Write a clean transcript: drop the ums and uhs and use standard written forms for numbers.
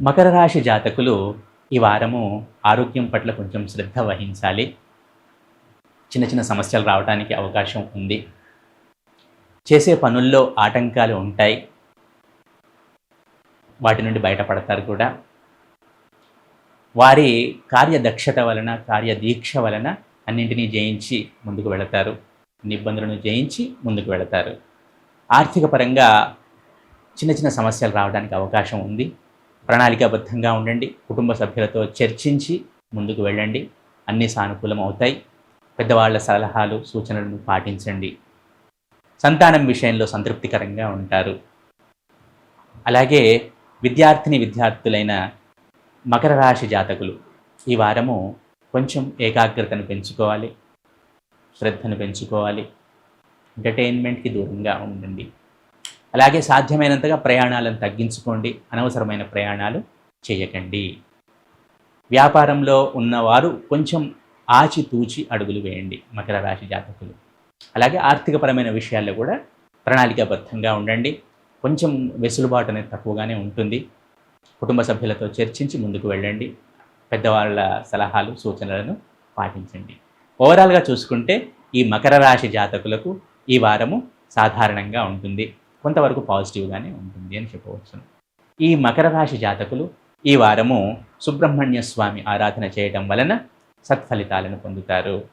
మకర రాశి జాతకులు ఈ వారము ఆరోగ్యం పట్ల కొంచెం శ్రద్ధ వహించాలి. చిన్న చిన్న సమస్యలు రావడానికి అవకాశం ఉంది. చేసే పనుల్లో ఆటంకాలు ఉంటాయి. వాటి నుండి బయటపడతారు కూడా. వారి కార్యదక్షత వలన, కార్యదీక్ష వలన అన్నింటినీ జయించి ముందుకు వెళతారు. ఇబ్బందులను జయించి ముందుకు వెళతారు. ఆర్థిక పరంగా చిన్న చిన్న సమస్యలు రావడానికి అవకాశం ఉంది. ప్రణాళికాబద్ధంగా ఉండండి. కుటుంబ సభ్యులతో చర్చించి ముందుకు వెళ్ళండి. అన్నీ సానుకూలం అవుతాయి. పెద్దవాళ్ల సలహాలు, సూచనలను పాటించండి. సంతానం విషయంలో సంతృప్తికరంగా ఉంటారు. అలాగే విద్యార్థులైన మకర రాశి జాతకులు ఈ వారము కొంచెం ఏకాగ్రతను పెంచుకోవాలి, శ్రద్ధను పెంచుకోవాలి. ఎంటర్టైన్మెంట్కి దూరంగా ఉండండి. అలాగే సాధ్యమైనంతగా ప్రయాణాలను తగ్గించుకోండి. అనవసరమైన ప్రయాణాలు చేయకండి. వ్యాపారంలో ఉన్నవారు కొంచెం ఆచితూచి అడుగులు వేయండి మకర రాశి జాతకులు. అలాగే ఆర్థికపరమైన విషయాల్లో కూడా ప్రణాళికాబద్ధంగా ఉండండి. కొంచెం వెసులుబాటు అనేది తక్కువగానే ఉంటుంది. కుటుంబ సభ్యులతో చర్చించి ముందుకు వెళ్ళండి. పెద్దవాళ్ళ సలహాలు, సూచనలను పాటించండి. ఓవరాల్గా చూసుకుంటే ఈ మకర రాశి జాతకులకు ఈ వారము సాధారణంగా ఉంటుంది. కొంతవరకు పాజిటివ్గానే ఉంటుంది అని చెప్పవచ్చును. ఈ మకర రాశి జాతకులు ఈ వారము సుబ్రహ్మణ్య స్వామి ఆరాధన చేయడం వలన సత్ఫలితాలను పొందుతారు.